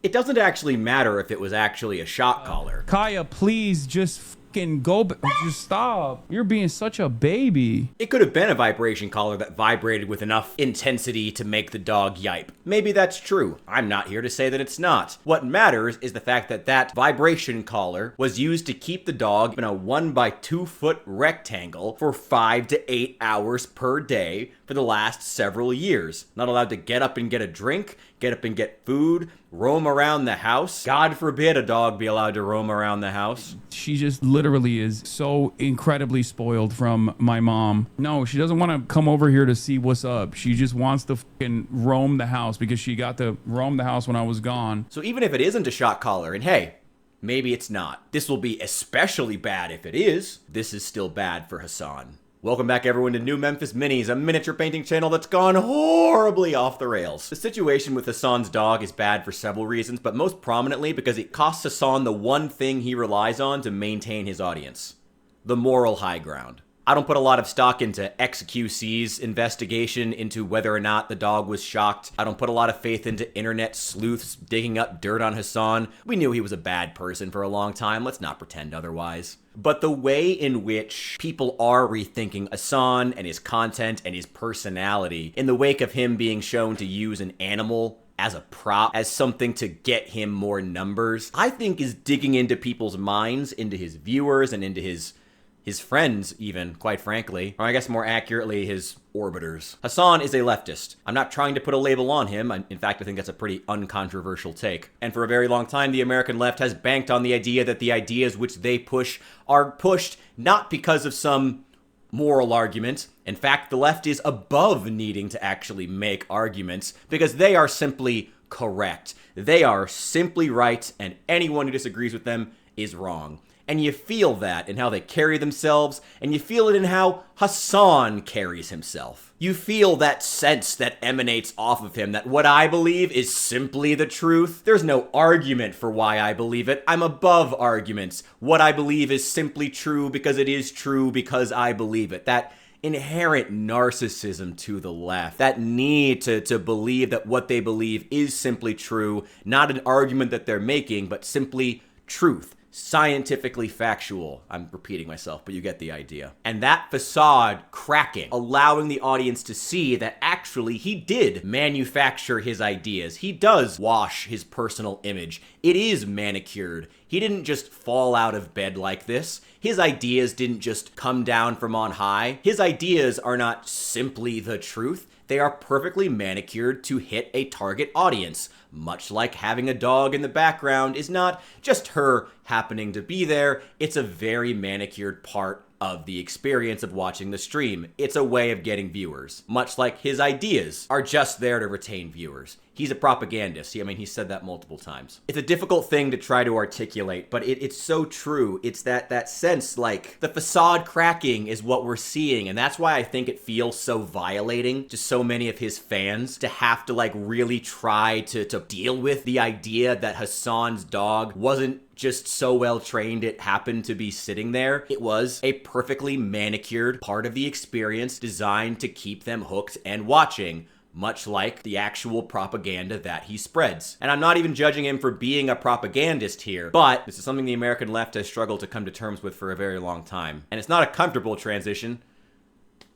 it doesn't actually matter if it was actually a shock collar. Kaya, please just fucking go. Just stop. You're being such a baby. It could have been a vibration collar that vibrated with enough intensity to make the dog yipe. Maybe that's true. I'm not here to say that it's not. What matters is the fact that that vibration collar was used to keep the dog in a 1 by 2 foot rectangle for 5 to 8 hours per day for the last several years. Not allowed to get up and get a drink, get up and get food, roam around the house. God forbid a dog be allowed to roam around the house. She just literally is so incredibly spoiled from my mom. No, she doesn't want to come over here to see what's up. She just wants to fucking roam the house because she got to roam the house when I was gone. So even if it isn't a shock collar, and hey, maybe it's not, this will be especially bad if it is, this is still bad for Hasan. Welcome back everyone to New Memphis Minis, a miniature painting channel that's gone horribly off the rails. The situation with Hasan's dog is bad for several reasons, but most prominently because it costs Hasan the one thing he relies on to maintain his audience: the moral high ground. I don't put a lot of stock into XQC's investigation into whether or not the dog was shocked. I don't put a lot of faith into internet sleuths digging up dirt on Hasan. We knew he was a bad person for a long time. Let's not pretend otherwise. But the way in which people are rethinking Hasan and his content and his personality in the wake of him being shown to use an animal as a prop, as something to get him more numbers, I think is digging into people's minds, into his viewers, and into his friends even, quite frankly. Or I guess more accurately, his orbiters. Hasan is a leftist. I'm not trying to put a label on him. In fact, I think that's a pretty uncontroversial take. And for a very long time, the American left has banked on the idea that the ideas which they push are pushed not because of some moral argument. In fact, the left is above needing to actually make arguments because they are simply correct. They are simply right, and anyone who disagrees with them is wrong. And you feel that in how they carry themselves, and you feel it in how Hasan carries himself. You feel that sense that emanates off of him, that what I believe is simply the truth. There's no argument for why I believe it. I'm above arguments. What I believe is simply true because it is true because I believe it. That inherent narcissism to the left, that need to believe that what they believe is simply true, not an argument that they're making, but simply truth. Scientifically factual. I'm repeating myself, but you get the idea. And that facade cracking, allowing the audience to see that actually he did manufacture his ideas. He does wash his personal image. It is manicured. He didn't just fall out of bed like this. His ideas didn't just come down from on high. His ideas are not simply the truth. They are perfectly manicured to hit a target audience, much like having a dog in the background is not just her happening to be there. It's a very manicured part of the experience of watching the stream. It's a way of getting viewers, much like his ideas are just there to retain viewers. He's a propagandist. He said that multiple times. It's a difficult thing to try to articulate, but it's so true. It's that sense, like, the facade cracking is what we're seeing, and that's why I think it feels so violating to so many of his fans to have to, like, really try to deal with the idea that Hasan's dog wasn't just so well trained it happened to be sitting there. It was a perfectly manicured part of the experience designed to keep them hooked and watching, much like the actual propaganda that he spreads. And I'm not even judging him for being a propagandist here, but this is something the American left has struggled to come to terms with for a very long time. And it's not a comfortable transition,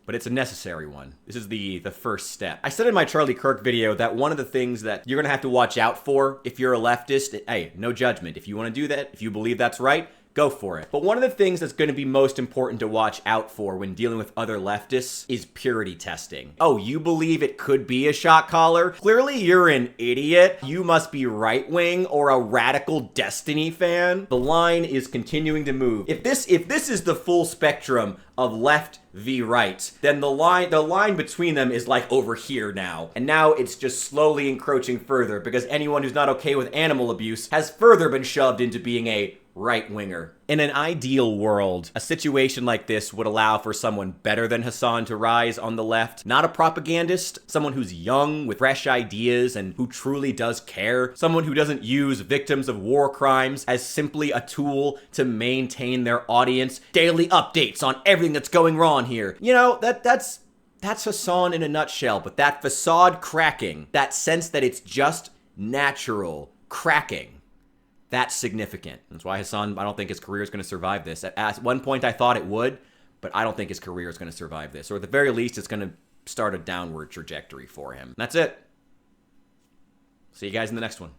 but it's a necessary one. This is the first step. I said in my Charlie Kirk video that one of the things that you're gonna have to watch out for if you're a leftist, hey, no judgment. If you wanna do that, if you believe that's right, go for it. But one of the things that's going to be most important to watch out for when dealing with other leftists is purity testing. Oh, you believe it could be a shock collar? Clearly you're an idiot. You must be right-wing or a radical Destiny fan. The line is continuing to move. If this is the full spectrum of left v right, then the line between them is like over here now. And now it's just slowly encroaching further because anyone who's not okay with animal abuse has further been shoved into being a right-winger. In an ideal world, a situation like this would allow for someone better than Hasan to rise on the left. Not a propagandist, someone who's young with fresh ideas and who truly does care. Someone who doesn't use victims of war crimes as simply a tool to maintain their audience. Daily updates on everything that's going wrong here. You know, that's Hasan in a nutshell, but that facade cracking, that sense that it's just natural cracking. That's significant. That's why Hasan, I don't think his career is going to survive this. At one point, I thought it would, but I don't think his career is going to survive this. Or at the very least, it's going to start a downward trajectory for him. That's it. See you guys in the next one.